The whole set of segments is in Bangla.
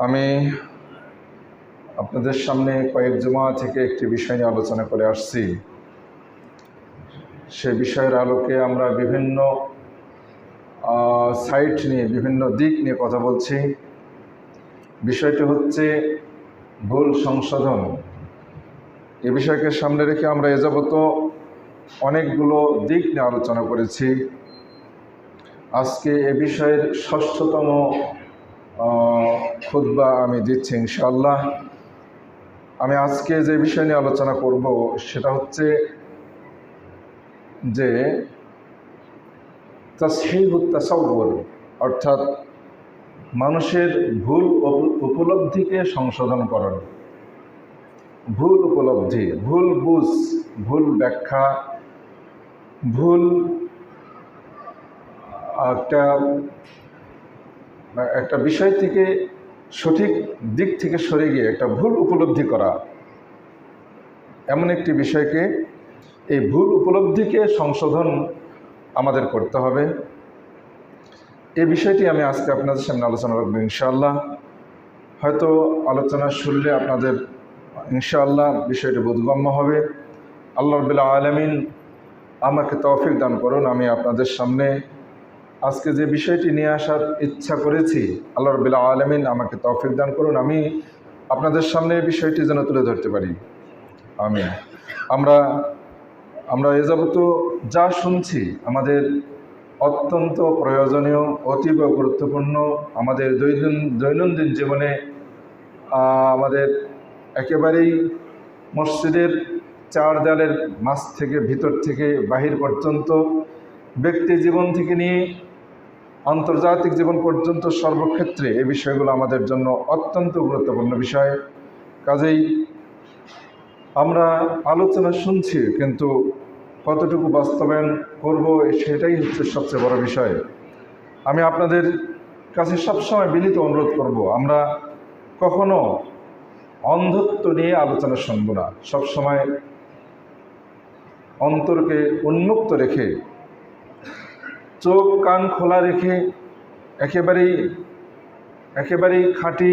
আমি আপনাদের সামনে কয়েক জুমা থেকে একটি বিষয় নিয়ে আলোচনা করে আসছি। সে বিষয়ের আলোকে আমরা বিভিন্ন সাইট নিয়ে, বিভিন্ন দিক নিয়ে কথা বলছি। বিষয়টি হচ্ছে ভুল সংশোধন। এ বিষয়কে সামনে রেখে আমরা এ যাবত অনেকগুলো দিক নিয়ে আলোচনা করেছি। আজকে এ বিষয়ের ৬ষ্ঠতম খুতবা আমি দিচ্ছি ইনশাআল্লাহ। আমি আজকে যে বিষয় নিয়ে আলোচনা করব সেটা হচ্ছে যে তাসহিহুত তাসাউউর, অর্থাৎ মানুষের ভুল উপলব্ধিকে সংশোধন করার। ভুল উপলব্ধি, ভুল বুঝ, ভুল ব্যাখ্যা, ভুল একটা বিষয় থেকে সঠিক দিক থেকে সরে গিয়ে একটা ভুল উপলব্ধি করা, এমন একটি বিষয়কে, এই ভুল উপলব্ধিকে সংশোধন আমাদের করতে হবে। এই বিষয়টি আমি আজকে আপনাদের সামনে আলোচনা করব ইনশাআল্লাহ। হয়তো আলোচনা শুনলে আপনাদের ইনশাআল্লাহ বিষয়টি বোধগম্য হবে। আল্লাহ রাব্বুল আলামিন আমাকে তৌফিক দান করুন। আমি আপনাদের সামনে আজকে যে বিষয়টি নিয়ে আসার ইচ্ছা করেছি, আল্লাহ রাব্বুল আলামিন আমাকে তৌফিক দান করুন, আমি আপনাদের সামনে এই বিষয়টি যেন তুলে ধরতে পারি। আমিন। আমরা এ যাবত যা শুনছি আমাদের অত্যন্ত প্রয়োজনীয়, অতীব গুরুত্বপূর্ণ। আমাদের দৈনন্দিন জীবনে আমাদের একেবারেই মসজিদের চার দেয়ালের মাঝ থেকে, ভিতর থেকে বাহির পর্যন্ত, ব্যক্তি জীবন থেকে নিয়ে আন্তর্জাতিক জীবন পর্যন্ত সর্বক্ষেত্রে এই বিষয়গুলো আমাদের জন্য অত্যন্ত গুরুত্বপূর্ণ বিষয়। কাজেই আমরা আলোচনা শুনছি, কিন্তু কতটুকু বাস্তবায়ন করব সেটাই হচ্ছে সবচেয়ে বড় বিষয়। আমি আপনাদের কাছে সবসময় বিনীত অনুরোধ করব, আমরা কখনো অন্ধত্ব নিয়ে আলোচনা শুনব না। সবসময় অন্তরকে উন্মুক্ত রেখে, চোখ কান খোলা রেখে, একেবারেই খাঁটি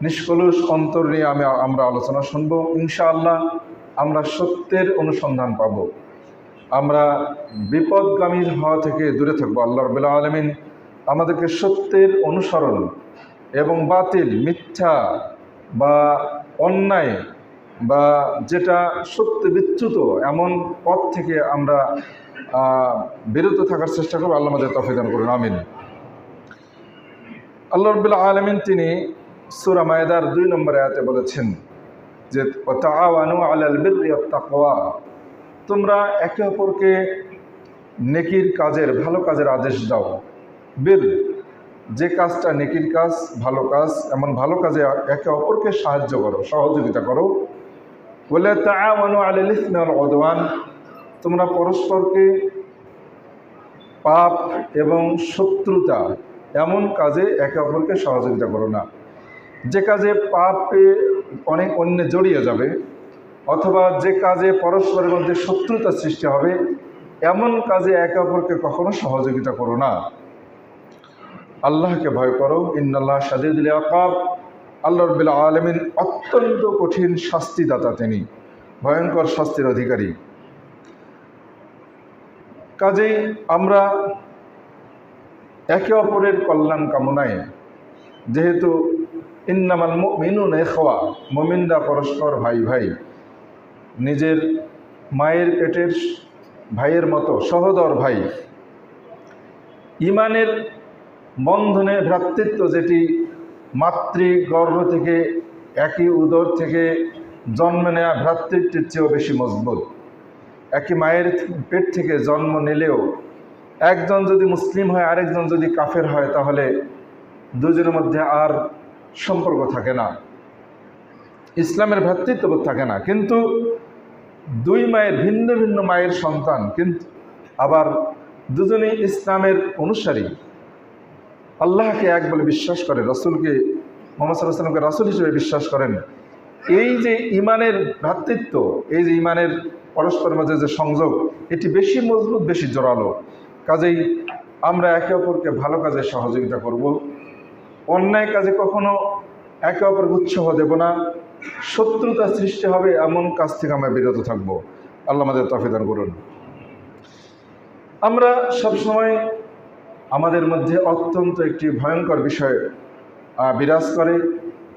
নিষ্কলুষ অন্তর নিয়ে আমরা আলোচনা শুনব। ইনশাআল্লাহ আমরা সত্যের অনুসন্ধান পাব, আমরা বিপদগামী হওয়া থেকে দূরে থাকবো। আল্লাহ রাব্বুল আলামিন আমাদেরকে সত্যের অনুসরণ এবং বাতিল, মিথ্যা বা অন্যায় বা যেটা সত্য বিচ্যুত এমন পথ থেকে আমরা বিরত থাকার চেষ্টা করব। আল্লাহ আমাদের তৌফিক দান করুন। আমিন। আল্লাহ রাব্বুল আলামিন তিনি সূরা মায়েদার 2 নম্বর আয়াতে বলেছেন যে তাআওয়ানু আলাল বিররি ওয়াত তাকওয়া, তোমরা একে অপরকে নেকির কাজের, ভালো কাজের আদেশ দাও। বীর, যে কাজটা নেকির কাজ, ভালো কাজ, এমন ভালো কাজে একে অপরকে সাহায্য করো, সহযোগিতা করো। ওয়ালা তাআওয়ানু আলাল ইসমি ওয়াল উদওয়ান, তোমরা পরস্পরকে পাপ এবং শত্রুতা এমন কাজে একে অপরকে সহযোগিতা করো না, যে কাজে পাপে অনেক অন্য জড়িয়ে যাবে, অথবা যে কাজে পরস্পরের মধ্যে শত্রুতা সৃষ্টি হবে, এমন কাজে একে অপরকে কখনো সহযোগিতা করো না। আল্লাহকে ভয় করো, ইন্নাল্লাহ শাদীদুল ইকাব, আল্লাহ রাব্বুল আলামিন অত্যন্ত কঠিন শাস্তিদাতা, তিনি ভয়ঙ্কর শাস্তির অধিকারী। কাজেই আমরা একে অপরের কল্যাণ কামনায়, যেহেতু ইন্নামাল মুমিনুনা ইখওয়া, মুমিনরা পরস্পর ভাই ভাই, নিজের মায়ের পেটের ভাইয়ের মতো সহোদর ভাই। ইমানের বন্ধনে ভ্রাতৃত্ব, যেটি মাতৃগর্ভ থেকে, একই উদর থেকে জন্ম নেওয়া ভ্রাতৃত্বের চেয়েও বেশি মজবুত। একই মায়ের পেট থেকে জন্ম নিলেও একজন যদি মুসলিম হয়, আরেকজন যদি কাফের হয়, তাহলে দুজনের মধ্যে আর সম্পর্ক থাকে না, ইসলামের ভ্রাতৃত্ববোধ থাকে না। কিন্তু দুই মায়ের, ভিন্ন ভিন্ন মায়ের সন্তান, কিন্তু আবার দুজনেই ইসলামের অনুসারী, আল্লাহকে এক বলে বিশ্বাস করে, রসুলকে, মুহাম্মদ সাল্লাল্লাহু আলাইহি ওয়াসাল্লামকে রাসূল হিসেবে বিশ্বাস করেন। এই যে ইমানের ভ্রাতৃত্ব, এই যে ইমানের পরস্পরের মাঝে যে সংযোগ, এটি বেশি মজবুত, বেশি জোরালো। কাজেই আমরা একে অপরকে ভালো কাজে সহযোগিতা করব, অন্যায় কাজে কখনো একে অপরকে উৎসাহ দেব না, শত্রুতা সৃষ্টি হবে এমন কাজ থেকে আমরা বিরত থাকব। আল্লাহ আমাদের তৌফিক দান করুন। আমরা সবসময় আমাদের মধ্যে অত্যন্ত একটি ভয়ঙ্কর বিষয় বিরাজ করে,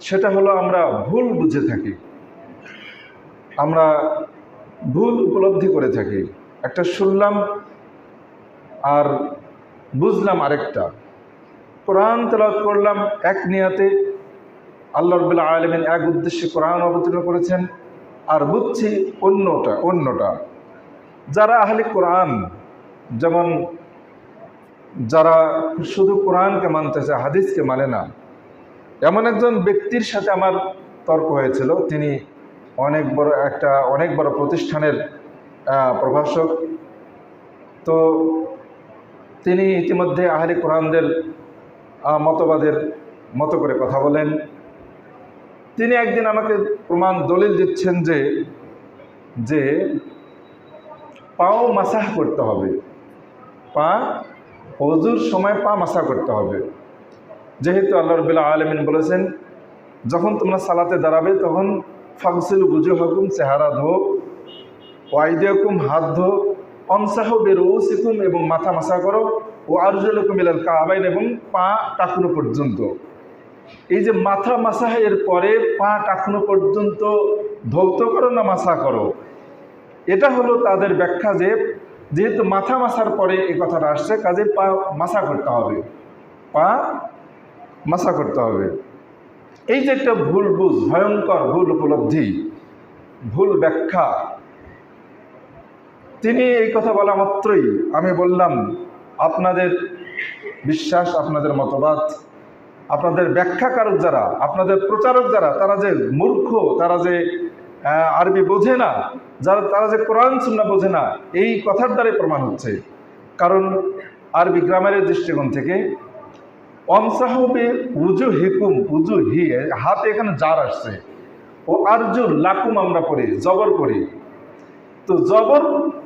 সেটা হলো আমরা ভুল বুঝে থাকি, আমরা ভুল উপলব্ধি করে থাকি। একটা শুনলাম আর বুঝলাম আরেকটা। কোরআন তেলাওয়াত করলাম এক নিয়াতে, আল্লাহ রাব্বুল আলামিন এক উদ্দেশ্যে কোরআন অবতীর্ণ করেছেন, আর বুঝছি অন্যটা। যারা আহলে কোরআন, যেমন যারা শুধু কোরআনকে মানতেছে, হাদিসকে মানে না, এমন একজন ব্যক্তির সাথে আমার তর্ক হয়েছিল। তিনি অনেক বড় প্রতিষ্ঠানের প্রভাষক। তো তিনি ইতিমধ্যে আহলে কোরআনদের মতবাদের মতো করে কথা বলেন। তিনি একদিন আমাকে প্রমাণ দলিল দিচ্ছেন যে পাও মাসাহ করতে হবে, ওযুর সময় পা মাসাহ করতে হবে। যেহেতু আল্লাহ রাব্বুল আলামিন বলেছেন, যখন তোমরা সালাতে দাঁড়াবে তখন ফাগসিলু বুজুহাকুম, চেহারা ধো, ওয়াইদিয়াকুম, হাত ধো, অমসাহু বিরুসিকুম, এবং মাথা মাসাহ করো, ও আরজুলাকুম ইলাল কাবাইন, এবং পা টাকুনো পর্যন্ত। এই যে মাথা মাসাহ এর পরে পা টাকুনো পর্যন্ত ধৌত করো না মাসাহ করো, এটা হলো তাদের ব্যাখ্যা যে যেহেতু মাথা মাসার পরে এই কথাটা আসছে, কাজে পা মাসাহ করতে হবে, পা মাসাহ করতে হবে। এই যে একটা ভুল বুঝ, ভয়ঙ্কর ভুল উপলব্ধি, ভুল ব্যাখ্যা। তিনি এই কথা বলা মাত্রই আমি বললাম, আপনাদের বিশ্বাস, আপনাদের মতবাদ, আপনাদের ব্যাখ্যাকারক যারা, আপনাদের প্রচারক যারা, তারা যে মূর্খ, তারা যে আরবি বোঝে না, তারা যে কোরআন সুন্নাহ বোঝে না, এই কথার দ্বারাই প্রমাণ হচ্ছে। কারণ আরবি গ্রামারের দৃষ্টিকোণ থেকে অমসাহবে উজু হিকুম, উজু হি, হাতে এখানে জার আসছে, ও আরজু লাকুম আমরা পড়ি, জবর পড়ি। তো জবর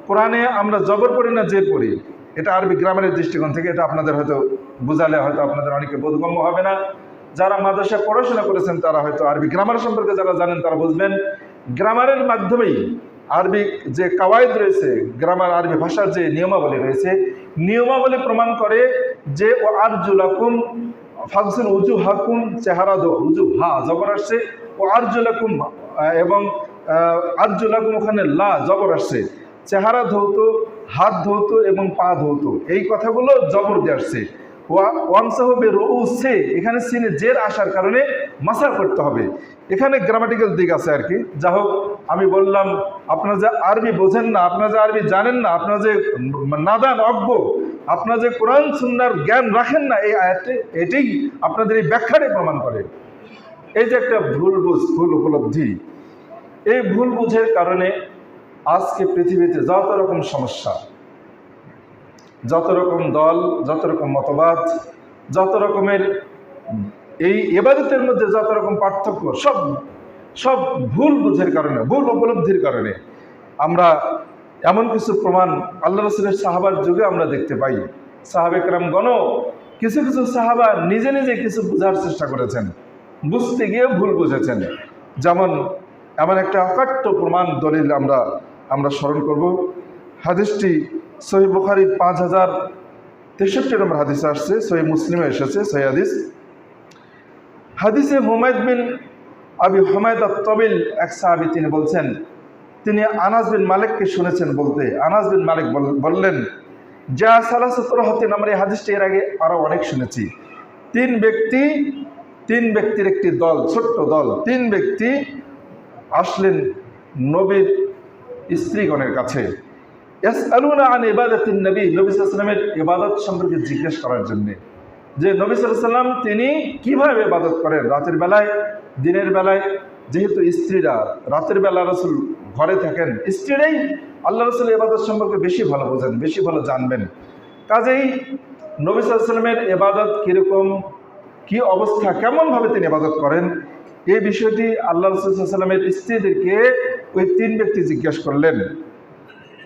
কোরআনে আমরা জবর পড়ি না জের পড়ি। এটা আরবি গ্রামারের দৃষ্টিকোণ থেকে, এটা আপনাদের হয়তো বোঝালে হয়তো আপনাদের অনেকে বোধগম্য হবে না। যারা মাদ্রাসায় পড়াশোনা করেছেন তারা হয়তো আরবি গ্রামার সম্পর্কে যারা জানেন তারা বুঝবেন। গ্রামারের মাধ্যমেই আরবি যে কাওয়ায়েদ রয়েছে, গ্রামার আরবি ভাষার যে নিয়মাবলী রয়েছে, নিয়মাবলী প্রমাণ করে যে ও আরজুলাকুম ফাগসিল উজু হাকুম, চেহারা দো, উজু হা জবর আসছে, ও আরজুলাকুম, এবং আরজুলাকুম ওখানে লা জবর আসছে, চেহারা ধৌত, হাত ধৌত এবং পা ধৌত, এই কথাগুলো জবর দিয়ে আসছে। ওয়ামসাহবে রউসে, এখানে সিনে জের আসার কারণে মাসাহ করতে হবে। এখানে গ্রামাটিক্যাল দিক আছে আর কি। যা হোক, আমি বললাম আপনারা যে আরবি বোঝেন না, আপনারা যে আরবি জানেন না, আপনারা যে নাদান, অজ্ঞ, আপনারা যে কোরআন সুন্নাহর জ্ঞান রাখেন না, এই আয়াতে এটাই আপনাদের এই ব্যাখ্যাটাই প্রমাণ করে। এই যে একটা ভুল বুঝ, ভুল উপলব্ধি, এই ভুল বুঝের কারণে আজকে পৃথিবীতে যত রকম সমস্যা, যত রকম দল, যত রকম মতবাদ, যত রকমের এই ইবাদতের মধ্যে যত রকম পার্থক্য, সব ভুল বুঝের কারণে, ভুল উপলব্ধির কারণে। আমরা এমন কিছু প্রমাণ আল্লাহ রাসূলের সাহাবার যুগে আমরা দেখতে পাই। সাহাবে কেরামগণ, কিছু সাহাবা নিজে নিজে কিছু বোঝার চেষ্টা করেছেন, বুঝতে গিয়ে ভুল বুঝেছেন। যেমন এমন একটা অকাট্য প্রমাণ দলিল আমরা স্মরণ করব। হাদিসটি সহিহ বুখারী 5063 নম্বর হাদিসে আসছে, সহিহ মুসলিমে এসেছে সহিহ হাদিস। হাদিসে হুমায়দ বিন আবি হুমায়দ আত-তাবিল এক সাহাবী, তিনি বলছেন, তিনি আনাস বিন মালিককে শুনেছেন বলতে, আনাস বিন মালিক বললেন, যা সালাসাতুর রাহতিন, আমরা এই হাদিসটি এর আগে আরও অনেক শুনেছি। তিন ব্যক্তির একটি দল, ছোট্ট দল, 3 ব্যক্তি আসলেন নবীর স্ত্রীগণের কাছে, ইয়াসআলুনা আন ইবাদাতিন নবী, নবী সাল্লাল্লাহু আলাইহি ওয়াসাল্লামের ইবাদত সম্পর্কে জিজ্ঞেস করার জন্য, যে নবী সাল্লাল্লাহু আলাইহি ওয়াসাল্লাম তিনি কিভাবে ইবাদত করেন, রাতের বেলায়, দিনের বেলায়। যেহেতু স্ত্রীরা রাতের বেলা রাসূল ঘরে থাকেন, স্ত্রীরাই আল্লাহ রাসূলের ইবাদত সম্পর্কে বেশি ভালো বোঝেন, বেশি ভালো জানবেন। কাজেই নবী সাল্লাল্লাহু আলাইহি ওয়াসাল্লামের ইবাদত কীরকম, কি অবস্থা, কেমনভাবে তিনি ইবাদত করেন, এই বিষয়টি আল্লাহ রাসূল সাল্লাল্লাহু আলাইহি ওয়াসাল্লামের স্ত্রীদেরকে ওই 3 ব্যক্তি জিজ্ঞেস করলেন।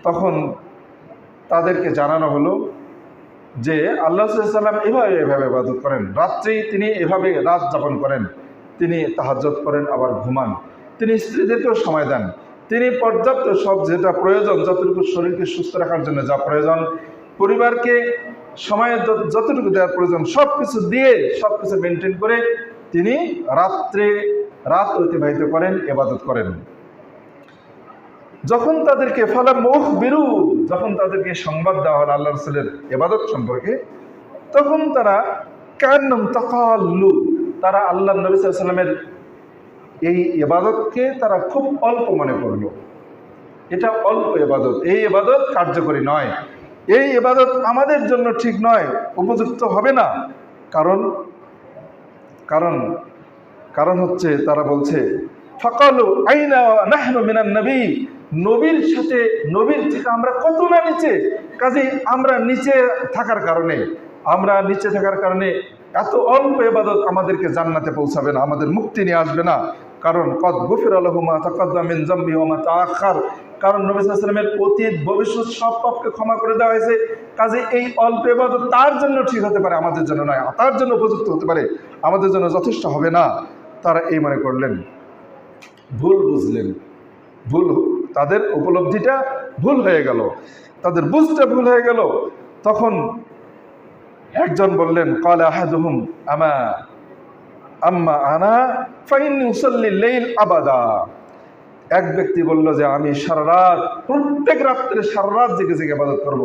তখন তাদেরকে জানানো হলো যে আল্লাহ সাল্লাল্লাহু আলাইহি ওয়াসাল্লাম এভাবে ইবাদত করেন, রাত্রি তিনি এভাবে রাত যাপন করেন, তিনি তাহাজ্জুদ করেন, আবার ঘুমান। তিনি স্ত্রীদেরকেও সময় দেন। তিনি পর্যাপ্ত সব যেটা প্রয়োজন, যতটুকু শরীরকে সুস্থ রাখার জন্য যা প্রয়োজন, পরিবারকে সময় যতটুকু দেওয়ার প্রয়োজন, সব কিছু দিয়ে সব কিছু মেনটেন করে তিনি রাত অতিবাহিত করেন, ইবাদত করেন। যখন তাদেরকে যখন তাদেরকে সংবাদ দেওয়া হল আল্লাহ রাসূলের ইবাদত সম্পর্কে, তখন তারা কান্নাম তাকাল্লু, তারা আল্লাহ নবী সাল্লাল্লাহু আলাইহি ওয়াসাল্লামের এই ইবাদতকে তারা খুব অল্প মনে করলো। এটা অল্প ইবাদত, এই ইবাদত কার্যকরী নয়, এই ইবাদত আমাদের জন্য ঠিক নয়, উপযুক্ত হবে না। কারণ হচ্ছে তারা বলছে ফাকালু আইনা নাহনু মিনান নবী, নবীর থেকে আমরা কত না নিচে। কাজেই আমরা নিচে থাকার কারণে এত অল্প ইবাদত আমাদেরকে জান্নাতে পৌঁছাবে না, আমাদের মুক্তি নিয়ে আসবে না। কারণ কদ গুফিরা লাহু মা তাকাদ্দামা মিন যামবিহি ওয়া মা তাআখার, কারণ নবী সাল্লাল্লাহু আলাইহি ওয়াসাল্লামের অতীত ভবিষ্যৎ সব পাপকে ক্ষমা করে দেওয়া হয়েছে। কাজে এই অল্প ইবাদত তার জন্য ঠিক হতে পারে, আমাদের জন্য নয়, তার জন্য উপযুক্ত হতে পারে, আমাদের জন্য যথেষ্ট হবে না। তারা এই মনে করলেন, ভুল বুঝলেন, তাদের উপলব্ধিটা ভুল হয়ে গেল, তাদের বুঝটা ভুল হয়ে গেল। তখন একজন বললেন ক্বালা আহাদুহুম আম্মা আনা ফাইন্নী উসাল্লি লাইল আবাদা, এক ব্যক্তি বলল যে আমি প্রত্যেক রাত্রে সারা রাত জেগে জেগে ইবাদত করব,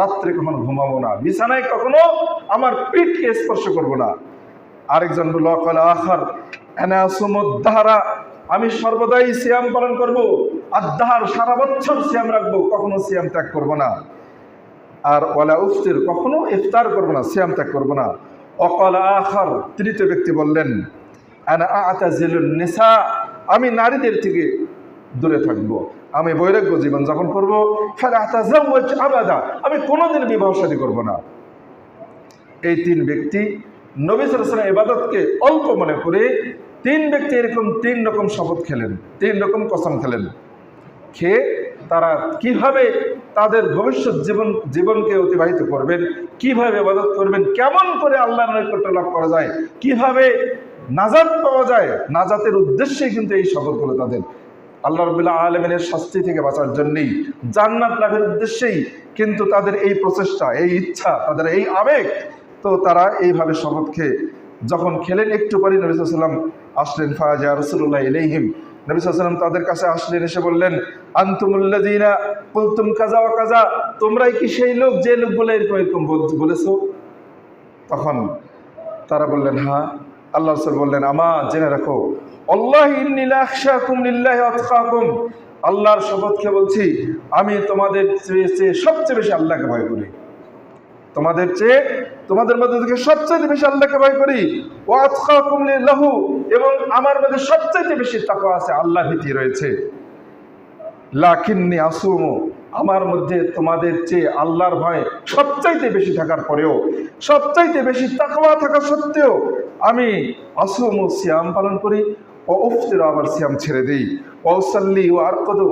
রাত্রে কখনো ঘুমাবো না, বিছানায় কখনো আমার পিঠকে স্পর্শ করব না। আরেকজন বলল ক্বালা আখার আনা আসুমুদ দাহরা, আমি সর্বদাই সিয়াম পালন করব, আদ-দাহর সারা বছর সিয়াম রাখবো, কখনো সিয়াম ত্যাগ করব না। আর ওয়ালা উফতির, কখনো ইফতার করব না, সিয়াম ত্যাগ করব না। ওয়াকালা আখার, তৃতীয় ব্যক্তি বললেন আনা আ'তাজিলুন নিসা, আমি নারীদের থেকে দূরে থাকবো, আমি বৈরাগ্য জীবন যাপন করবো। ফালা আতাজাওয়াজ আবাদা, আমি কোনোদিন বিবাহ শাদী করব না। এই তিন ব্যক্তি নবী সাল্লাল্লাহু আলাইহি ওয়াসাল্লাম ইবাদতকে অল্প মনে করে তিন ব্যক্তি এরকম তিন রকম শপথ খেলেন, তিন রকম কসম খেলেন। খেয়ে তারা কিভাবে তাদের ভবিষ্যৎ জীবনকে অতিবাহিত করবেন, কিভাবে ইবাদত করবেন, কেমন করে আল্লাহর নৈকট্য লাভ করা যায়, কিভাবে নাজাত পাওয়া যায়, নাজাতের উদ্দেশ্যেই কিন্তু এই শপথগুলো তাদের। আল্লাহ রাব্বুল আলামিনের শাস্তি থেকে বাঁচার জন্যই, জান্নাত লাভের উদ্দেশ্যেই কিন্তু তাদের এই প্রচেষ্টা, এই ইচ্ছা, তাদের এই আবেগ। তো তারা এইভাবে শপথ খেয়ে যখন খেলেন, একটু পরে নবী সাল্লাল্লাহু আলাইহি ওয়াসাল্লাম আসলেন। ফাজা রাসূলুল্লাহ ইলাইহিম, নবী সাল্লাল্লাহু আলাইহি ওয়াসাল্লাম তাদের কাছে আসলেন, এসে বললেন আনতুমুল্লাযীনা কুলতুম কাযা ওয়া কাযা, তোমরাই কি সেই লোক যে লোক বলে এরকম বলেছো? তখন তারা বললেন হ্যাঁ। আল্লাহ রাসূল বললেন আমা, জেনে রাখো, আল্লাহি ইন্নী লা আখশাকুম লিল্লাহি আতকাকুম, আল্লাহর শপথ খেয়ে বলছি, আমি তোমাদের চেয়ে সবচেয়ে বেশি আল্লাহকে ভয় করি, তোমাদের মধ্যে থেকে সবচেয়ে বেশি আল্লাহকে ভয় করি। ওয়া আতকাকুম লিল্লাহু, এবং আমার মধ্যে সবচেয়ে বেশি তাকওয়া আছে, আল্লাহ ভীতি রয়েছে। লাকিন্নী আসুমু, আমার মধ্যে তোমাদের চেয়ে আল্লাহর ভয় সবচাইতে বেশি থাকার পরেও, সবচাইতে বেশি তাকওয়া থাকা সত্ত্বেও আমি আসুমু, সিয়াম পালন করি, ও উফতির, আবার সিয়াম ছেড়ে দিই, ও উসাল্লি ও আরকুদু,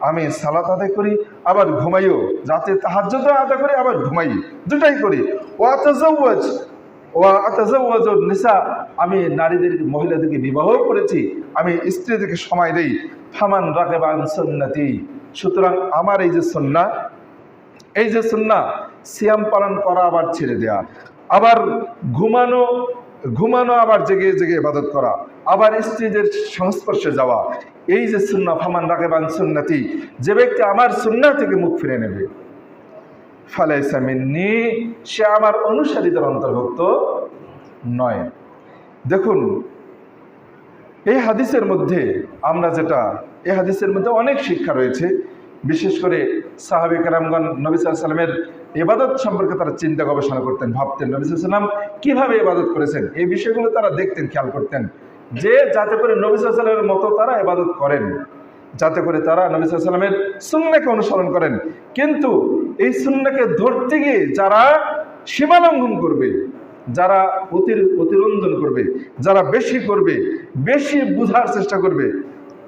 আমি সালাত আদায় করি আবার ঘুমাইও, রাতে তাহাজ্জুদ আদায় করি আবার ঘুমাই, দুটাই করি। ও আতাজাওয়াজুন নিসা, আমি মহিলাদেরকে বিবাহ করেছি, আমি স্ত্রীদেরকে সময় দেই। ফামান রাগিবা আন সুন্নতি, সুতরাং আমার এই যে সুন্নাহ, সিয়াম পালন করা আবার ছেড়ে দেয়া, আবার ঘুমানো আবার জেগে জেগে ইবাদত করা, আবার স্ত্রীদের সংস্পর্শে যাওয়া, এই যে সুন্নাহ, ফামান রাগিবা আন সুন্নতি, যে ব্যক্তি আমার সুন্নাহ থেকে মুখ ফিরে নেবে, ফালাইসা মিন্নি, সে আমার অনুসারীদের অন্তর্ভুক্ত নয়। দেখুন, এই হাদিসের মধ্যে এই হাদিসের মধ্যে অনেক শিক্ষা রয়েছে। বিশেষ করে সাহাবে কেরামগণ নবী সাল্লাল্লাহু আলাইহি ওয়াসাল্লামের ইবাদত সম্পর্কে তারা চিন্তা গবেষণা করতেন, ভাবতেন নবী সাল্লাল্লাহু আলাইহি ওয়াসাল্লাম কিভাবে ইবাদত করেছেন, এই বিষয়গুলো তারা দেখতেন, খেয়াল করতেন, যে যাতে করে নবী সাল্লাল্লাহু আলাইহি ওয়াসাল্লামের মতো তারা ইবাদত করেন, যাতে করে তারা নবী সাল্লাল্লাহু আলাইহি ওয়াসাল্লামের সুন্নাহকে অনুসরণ করেন। কিন্তু এই সুন্নাহকে ধরতে গিয়ে যারা সীমালঙ্ঘন করবে, যারা অতিরঞ্জন করবে, যারা বেশি করবে, বেশি বুঝার চেষ্টা করবে,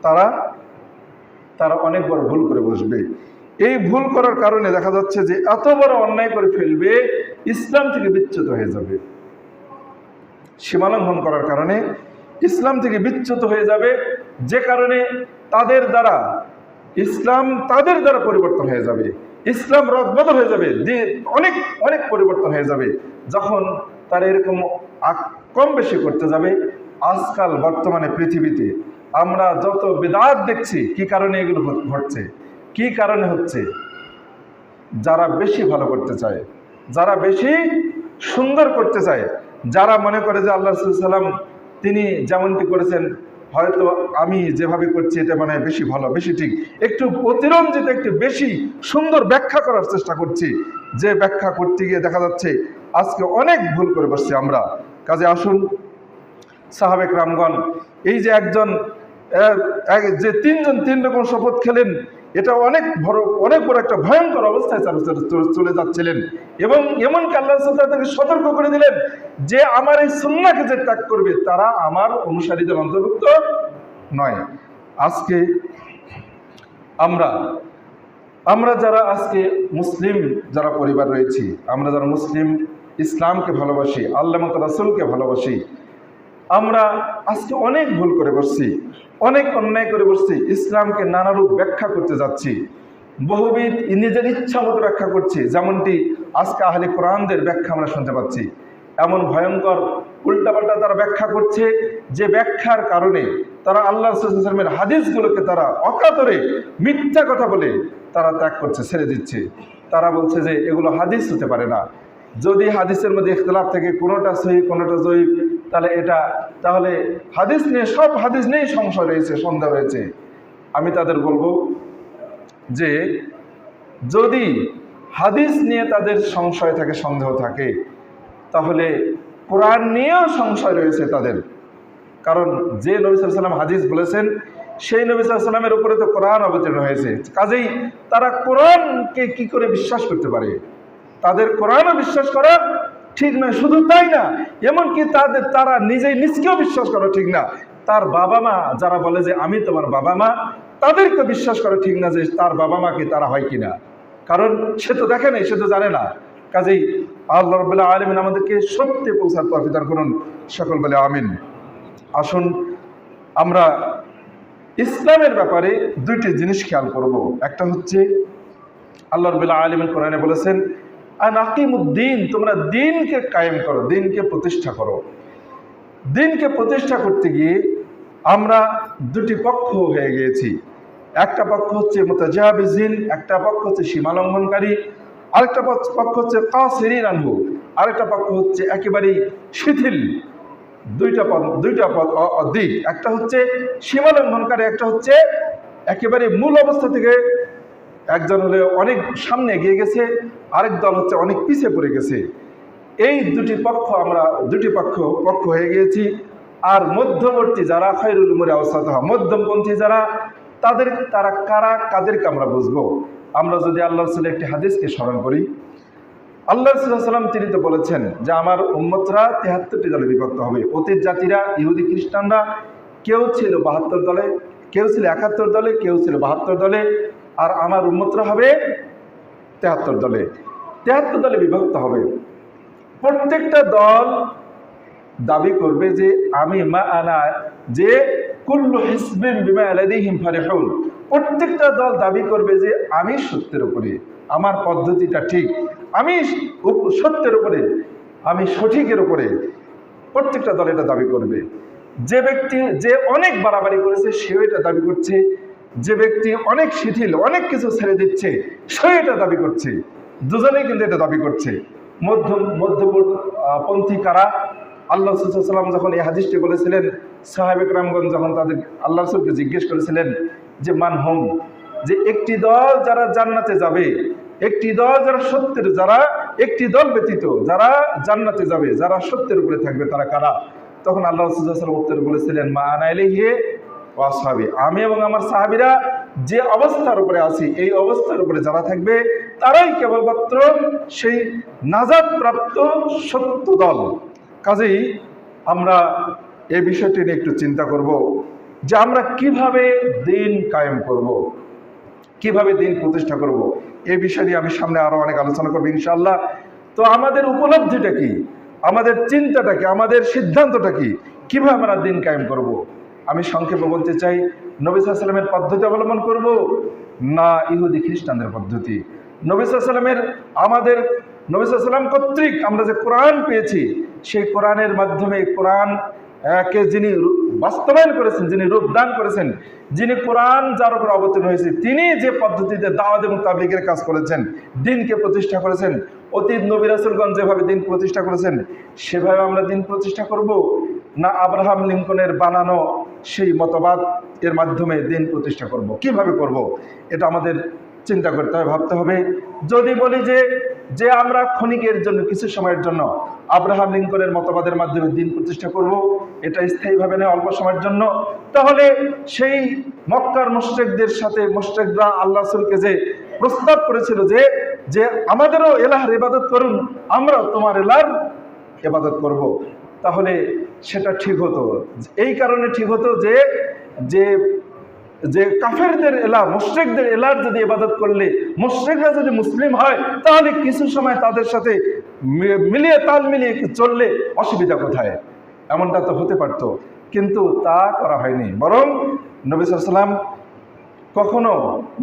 তারা অনেক বড় ভুল করে বসবে। এই ভুল করার কারণে দেখা যাচ্ছে যে এত বড় অন্যায় করে ফেলবে, ইসলাম থেকে বিচ্যুত হয়ে যাবে। সীমালঙ্ঘন করার কারণে ইসলাম থেকে বিচ্যুত হয়ে যাবে, যে কারণে তাদের দ্বারা ইসলাম তাদের দ্বারা পরিবর্তন হয়ে যাবে, ইসলাম রদবদল হয়ে যাবে, অনেক অনেক পরিবর্তন হয়ে যাবে যখন তারা এরকম কম বেশি করতে যাবে। আজকাল বর্তমানে পৃথিবীতে আমরা যত বিদআত দেখছি, কি কারণে এগুলো ঘটছে, কি কারণে হচ্ছে? যারা বেশি ভালো করতে চায়, যারা বেশি সুন্দর করতে চায়, যারা মনে করে যে আল্লাহ রাসূল সাল্লাল্লাহু আলাইহি ওয়াসাল্লাম তিনি যেমনটি করেছেন, হয়তো আমি যেভাবে করছি এটা মানে বেশি ভালো, বেশি ঠিক, একটু অতিরঞ্জিত, একটু বেশি সুন্দর ব্যাখ্যা করার চেষ্টা করছি, যে ব্যাখ্যা করতে গিয়ে দেখা যাচ্ছে আজকে অনেক ভুল করে বসছি আমরা। কাজে আসুন, সাহাবে কেরামগণ, এই যে একজন যে তিনজন তিন রকম শপথ খেলেন, এটা অনেক বড় একটা ভয়ঙ্কর অবস্থায় চলে যাচ্ছিলেন, এবং এমনকি আল্লাহ রাসূল তাদেরকে সতর্ক করে দিলেন যে আমার এই সুন্নাহকে যে ত্যাগ করবে তারা আমার অনুসারীদের অন্তর্ভুক্ত নয়। আজকে আমরা যারা আজকে মুসলিম যারা পরিবার রয়েছি, আমরা যারা মুসলিম, ইসলামকে ভালোবাসি, আল্লাহ মত রাসূলকে ভালোবাসি, আমরা আজকে অনেক ভুল করে বসছি, অনেক অন্যায় করে বসছি, ইসলামকে নানারূপ ব্যাখ্যা করতে যাচ্ছি, বহুবিধ নিজের ইচ্ছা মতো ব্যাখ্যা করছি, যেমনটি আজকে আহলে কোরআনদের ব্যাখ্যা আমরা শুনতে পাচ্ছি। এমন ভয়ঙ্কর উল্টাপাল্টা তারা ব্যাখ্যা করছে, যে ব্যাখ্যার কারণে তারা আল্লাহ রাসূল সাল্লাল্লাহু আলাইহি ওয়াসাল্লামের হাদিসগুলোকে তারা অকাতরে মিথ্যা কথা বলে তারা ত্যাগ করছে, ছেড়ে দিচ্ছে। তারা বলছে যে এগুলো হাদিস হতে পারে না, যদি হাদিসের মধ্যে ইখতিলাফ থেকে কোনোটা সহিহ কোনোটা জয়ীফ, তাহলে হাদিস নিয়ে, সব হাদিস নিয়েই সংশয় রয়েছে, সন্দেহ রয়েছে। আমি তাদের বলবো যে যদি হাদিস নিয়ে তাদের সংশয় থাকে, সন্দেহ থাকে, তাহলে কোরআন নিয়েও সংশয় রয়েছে তাদের। কারণ যে নবী সাল্লাল্লাহু আলাইহি ওয়াসাল্লাম হাদিস বলেছেন, সেই নবী সাল্লাল্লাহু আলাইহি ওয়াসাল্লামের উপরে তো কোরআন অবতীর্ণ হয়েছে। কাজেই তারা কোরআনকে কি করে বিশ্বাস করতে পারে? তাদের কোরআনও বিশ্বাস করা ঠিক নয়। শুধু তাই না, এমনকি তারা নিজকেও বিশ্বাস করা ঠিক না। তার বাবা মা যারা বলে যে আমি তোমার বাবা মা, তাদেরকে বিশ্বাস করা ঠিক না যে তার বাবা মা কি তারা হয় কিনা, কারণ সে তো দেখে নাই, সে তো জানে না। কাজেই আল্লাহ রাব্বুল আলামিন আমাদেরকে সত্যে পৌঁছার তৌফিক দান করুন, সকল বলে আমিন। আসুন, আমরা ইসলামের ব্যাপারে দুইটি জিনিস খেয়াল করব। একটা হচ্ছে আল্লাহ রাব্বুল আলামিন কোরআনে বলেছেন আন আকিমুদ্দিন, তোমরা দিনকে কায়েম করো, দিনকে প্রতিষ্ঠা করো। দিনকে প্রতিষ্ঠা করতে গিয়ে আমরা দুটি পক্ষ হয়ে গিয়েছি। একটা পক্ষ হচ্ছে মুতাজাবিজিন, একটা পক্ষ হচ্ছে সীমা লঙ্ঘনকারী, আরেকটা পক্ষ হচ্ছে কাসিরিন আনহু, আরেকটা পক্ষ হচ্ছে একেবারেই শিথিল। দুইটা দিক, একটা হচ্ছে সীমা লঙ্ঘনকারী, একটা হচ্ছে একেবারে মূল অবস্থা থেকে একজন হলে অনেক সামনে এগিয়ে গেছে, আরেক দল হচ্ছে অনেক পিছিয়ে পড়ে গেছে। এই দুটি পক্ষ হয়ে গিয়েছি। আর মধ্যবর্তী যারা খায়রুল উমুরি আওসাতুহা, মধ্যমপন্থী যারা, তারা কারা, কাদেরকে আমরা বুঝবো? আমরা যদি আল্লাহ রাসূলের একটি হাদিসকে স্মরণ করি, আল্লাহ রাসূল সাল্লাল্লাহু আলাইহি ওয়াসাল্লাম তিনি তো বলেছেন যে আমার উম্মতরা 73টি দলে বিভক্ত হবে। অতীত জাতিরা, ইহুদি খ্রিস্টানরা, কেউ ছিল 72 দলে, কেউ ছিল 71 দলে, কেউ ছিল 72 দলে, আর আমার উম্মতরা হবে 73 দলে। 73 দলে বিভক্ত হবে। প্রত্যেকটা দল দাবি করবে যে আমি যে কুল্লু হিজবিন বিমা লাদাইহিম ফারিহুন, প্রত্যেকটা দল দাবি করবে যে আমি সত্যের উপরে, আমার পদ্ধতিটা ঠিক, আমি সত্যের উপরে, আমি সঠিকের উপরে। প্রত্যেকটা দল এটা দাবি করবে। যে ব্যক্তি যে অনেক বাড়াবাড়ি করেছে সেও এটা দাবি করছে, যে ব্যক্তি অনেক শিথিল, অনেক কিছু ছেড়ে দিচ্ছে, সে এটা দাবি করছে। দুজনেই কিন্তু এটা দাবি করছে। মধ্যপন্থী কারা? আল্লাহ রাসূল সাল্লাল্লাহু আলাইহি ওয়াসাল্লাম যখন এই হাদিসটি বলেছিলেন, সাহাবে কেরামগণ যখন তাদের আল্লাহ রাসূলকে জিজ্ঞেস করেছিলেন যে মান হুম, যে একটি দল যারা জান্নাতে যাবে, একটি দল যারা সত্যের, যারা একটি দল ব্যতীত যারা জান্নাতে যাবে, যারা সত্যের উপরে থাকবে, তারা কারা? তখন আল্লাহ রাসূল সাল্লাল্লাহু আলাইহি ওয়াসাল্লাম উত্তরে বলেছিলেন মা আনা আলাইহি ওয়া আসহাবি, আমি এবং আমার সাহাবীরা যে অবস্থার উপরে আছি, এই অবস্থার উপরে যারা থাকবে তারাই কেবলমাত্র সেই নাজাত প্রাপ্ত সত্য দল। কাজেই আমরা এই বিষয়টি নিয়ে একটু চিন্তা করব যে আমরা কিভাবে দিন কায়েম করব, কিভাবে দিন প্রতিষ্ঠা করব। এই বিষয় নিয়ে আমি সামনে আরো অনেক আলোচনা করবো ইনশাআল্লাহ। তো আমাদের উপলব্ধিটা কি, আমাদের চিন্তাটা কি, আমাদের সিদ্ধান্তটা কি, কিভাবে আমরা দিন কায়েম করব। আমি সংক্ষেপে বলতে চাই, নবী সাল্লাল্লাহু আলাইহি ওয়াসাল্লামের পদ্ধতি অবলম্বন করব না ইহুদি খ্রিস্টানদের পদ্ধতি। নবী সাল্লাল্লাহু আলাইহি ওয়াসাল্লামের আমাদের নবী সাল্লাল্লাহু আলাইহি ওয়াসাল্লাম কর্তৃক আমরা যে কোরআন পেয়েছি, সেই কোরআনের মাধ্যমে কোরআন কে যিনি বাস্তবায়ন করেছেন, যিনি রূপদান করেছেন, যিনি কোরআন যার উপর অবতীর্ণ হয়েছে, তিনি যে পদ্ধতিতে দাওয়াত এবং তাবলীগের কাজ করেছেন, দিনকে প্রতিষ্ঠা করেছেন, অতীত নবী রাসূলগণ যেভাবে দিন প্রতিষ্ঠা করেছেন সেভাবে আমরা দিন প্রতিষ্ঠা করব, না আব্রাহাম লিঙ্কনের বানানো সেই মতবাদ এর মাধ্যমে দিন প্রতিষ্ঠা করব? কিভাবে করব? এটা আমাদের চিন্তা করতে হবে, ভাবতে হবে। যদি বলি যে আমরা ক্ষণিকের জন্য, কিছু সময়ের জন্য আব্রাহাম লিঙ্কনের মতবাদের মাধ্যমে দিন প্রতিষ্ঠা করব, এটা স্থায়ীভাবে নয়, অল্প সময়ের জন্য, তাহলে সেই মক্কার মুশরিকদের সাথে মুশরিকরা আল্লাহ রাসূলকে যে প্রস্তাব করেছিল যে আমাদেরও এলাহর ইবাদত করুন, আমরাও তোমার এলাহর ইবাদত করব, তাহলে সেটা ঠিক হতো। এই কারণে ঠিক হতো যে যে যে কাফেরদের এলাহ, মুশরিকদের এলাহর যদি ইবাদত করলে, মুশরিকরা যদি মুসলিম হয়, তাহলে কিছু সময় তাদের সাথে মিলিয়ে তাল মিলিয়ে চললে অসুবিধা কোথায়? এমনটা তো হতে পারতো, কিন্তু তা করা হয়নি। বরং নবী সাল্লাল্লাহু আলাইহি ওয়াসাল্লাম কখনো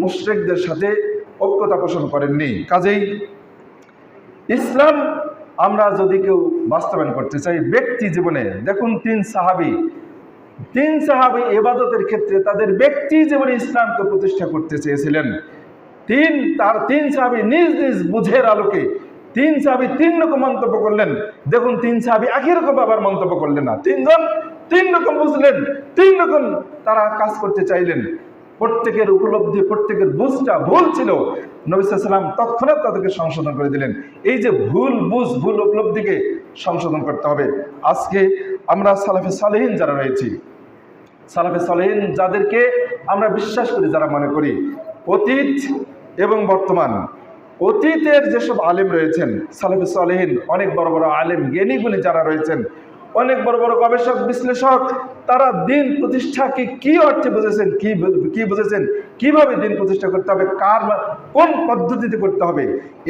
মুশরিকদের সাথে ঐক্যতা পোষণ করেননি। কাজেই ইসলাম আমরা যদি কেউ বাস্তবায়ন করতে চাই ব্যক্তি জীবনে, দেখুন তিন সাহাবী ইবাদতের ক্ষেত্রে তাদের ব্যক্তি জীবনে ইসলামকে প্রতিষ্ঠা করতে চেয়েছিলেন। তিন সাহাবী নিজ নিজ বুঝের আলোকে তিন সাহাবী তিন রকম মন্তব্য করলেন। দেখুন, তিন সাহাবী একই রকম আবার মন্তব্য করলেন না, তিনজন তিন রকম বুঝলেন, তিন রকম তারা কাজ করতে চাইলেন। প্রত্যেকের উপলব্ধি, প্রত্যেকের বুঝটা ভুল ছিল। নবী সাল্লাল্লাহু আলাইহি ওয়াসাল্লাম তৎক্ষণাৎ তাদেরকে সংশোধন করে দিলেন। এই যে ভুল উপলব্ধিকে সংশোধন করতে হবে। আজকে আমরা সালাফে সালেহিন যারা রয়েছি, সালাফে সালেহিন যাদেরকে আমরা বিশ্বাস করি, যারা মনে করি অতীত এবং বর্তমান, অতীতের যেসব আলেম রয়েছেন সালাফে সালেহিন, অনেক বড় বড় আলেম জ্ঞানীগুলি যারা রয়েছেন, অনেক বড় বড় গবেষক বিশ্লেষক, তারা দিন প্রতিষ্ঠাকে কি অর্থে বুঝেছেন, কি বুঝেছেন, কিভাবে দিন প্রতিষ্ঠা করতে হবে, কোন পদ্ধতিতে করতে হবে,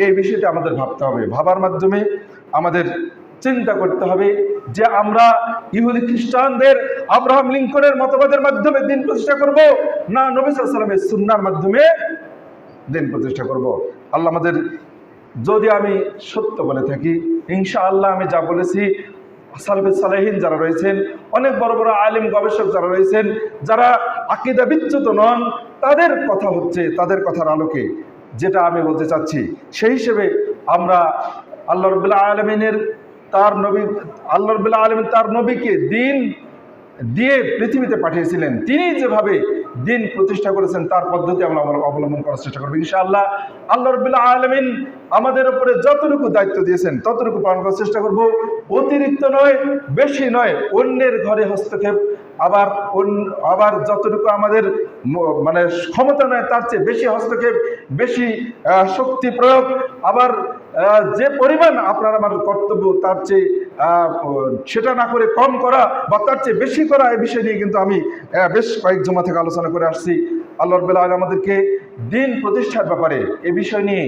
এই বিষয়টা আমাদের ভাবতে হবে। ভাবার মাধ্যমে আমাদের চিন্তা করতে হবে যে আমরা ইহুদি খ্রিস্টানদের আব্রাহাম লিঙ্কনের মতবাদের মাধ্যমে দিন প্রতিষ্ঠা করব, না নবী সাল্লাল্লাহু আলাইহি ওয়াসাল্লামের সুন্নাহর মাধ্যমে দিন প্রতিষ্ঠা করব। আল্লাহ আমাদের, যদি আমি সত্য বলে থাকি, ইনশাআল্লাহ আমি যা বলেছি, সালাফে সালেহিন যারা রয়েছেন, অনেক বড় বড় আলেম গবেষক যারা রয়েছেন, যারা আকীদা বিচ্যুত নন, তাদের কথা হচ্ছে, তাদের কথার আলোকে যেটা আমি বলতে চাচ্ছি, সেই হিসেবে আমরা আল্লাহ রাব্বুল আলামিনের আল্লাহ রাব্বুল আলামিন তার নবীকে দিন দিয়ে পৃথিবীতে পাঠিয়েছিলেন, তিনি যেভাবে দিন প্রতিষ্ঠা করেছেন তার পদ্ধতি আমরা অবলম্বন করার চেষ্টা করবো ইনশাআল্লাহ। আল্লাহ রাব্বুল আলামিন আমাদের উপরে যতটুকু দায়িত্ব দিয়েছেন ততটুকু পালন করার চেষ্টা করব, অতিরিক্ত নয়, বেশি নয়, অন্যের ঘরে হস্তক্ষেপ, আবার যতটুকু আমাদের মানে ক্ষমতা নয় তার চেয়ে বেশি হস্তক্ষেপ, বেশি শক্তি প্রয়োগ, আবার যে পরিমাণ আপনার আমার কর্তব্য তার চেয়ে সেটা না করে কম করা বা তার চেয়ে বেশি করা, এই বিষয় নিয়ে কিন্তু আমি বেশ কয়েক জমা থেকে আলোচনা করে আসছি। আল্লাহ রাব্বুল আলামিন আমাদেরকে দিন প্রতিষ্ঠার ব্যাপারে এ বিষয় নিয়ে,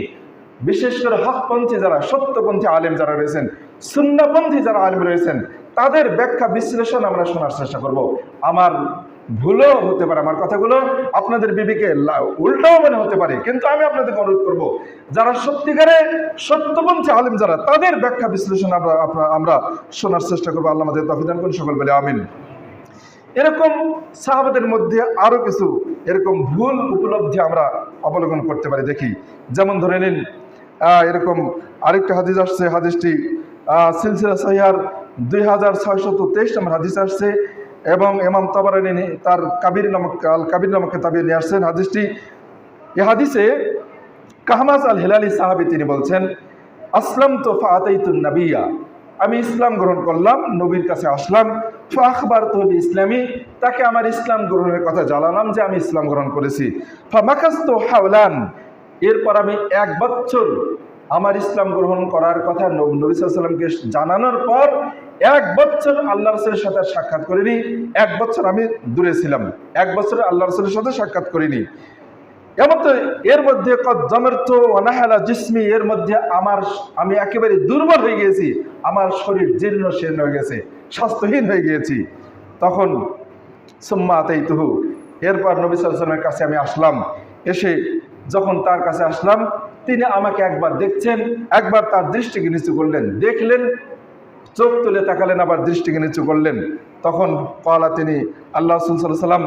বিশেষ করে হকপন্থী যারা, সত্যপন্থী আলেম যারা রয়েছেন, সুন্নাহপন্থী যারা আলেম রয়েছেন, তাদের ব্যাখ্যা বিশ্লেষণ আমরা শোনার চেষ্টা করব। আমার ভুলও হতে পারে, আমার কথাগুলো আপনাদের বিবেকে উল্টাও মনে হতে পারে, কিন্তু আমি আপনাদেরকে অনুরোধ করব, যারা সত্যিকারে সত্যপন্থী আলেম যারা, তাদের ব্যাখ্যা বিশ্লেষণ আমরা শোনার চেষ্টা করবো। আল্লাহ আমাদের তৌফিক দান করুন, সকল বলে আমিন। এরকম সাহাবাদের মধ্যে আরো কিছু এরকম ভুল উপলব্ধি আমরা অবলোকন করতে পারি। দেখি, যেমন ধরে নিন, এরকম আরেকটা হাদিস আসছে, হাদিসটি সিলসিলা সহিহার 2623 নম্বর হাদিস আসছে, এবং ইমাম তাবারানী তার কাবির নামক কিতাবে নিয়ে আসছেন হাদিসটি। এই হাদিসে কাহমাস আল হিলালি সাহাবী তিনি বলছেন, আসলামতু ফাআতাইতুন নাবিয়্যা, আমি ইসলাম গ্রহণ করলাম, নবীর কাছে আসলাম, ফাআখবারতুহু বিইসলামি, তাকে আমার ইসলাম গ্রহণের কথা জানালাম যে আমি ইসলাম গ্রহণ করেছি। ফামাকাসতু হাওলান, এরপর আমি 1 বছর আমার ইসলাম গ্রহণ করার কথা নবী সাল্লাল্লাহু আলাইহি ওয়াসাল্লামকে জানানোর পর 1 বছর আল্লাহ রাসূলের সাথে সাক্ষাৎ করিনি। 1 বছর আমি দূরে ছিলাম, 1 বছর আল্লাহ রাসূলের সাথে সাক্ষাৎ করিনি। এর মধ্যে কদ্দামারতু ওয়া নাহালা জিসমি, এর মধ্যে আমি একেবারে দুর্বল হয়ে গিয়েছি, আমার শরীর জীর্ণ শীর্ণ হয়ে গেছে। স্বাস্থ্যহীন হয়ে গিয়েছি। তখন সুম্মা আতাইতুহু, এরপর নবী সাল্লাল্লাহু আলাইহি ওয়াসাল্লামের কাছে আমি আসলাম। এসে যখন তার কাছে আসলাম, তিনি আমাকে একবার দেখছেন, একবার তার দৃষ্টিকে নিচু করলেন, দেখলেন, চোখ তুলে তাকালেন, আবার দৃষ্টিকে নিচু করলেন। তখন কলা, তিনি আল্লাহ রাসূল সাল্লাল্লাহু আলাইহি ওয়াসাল্লাম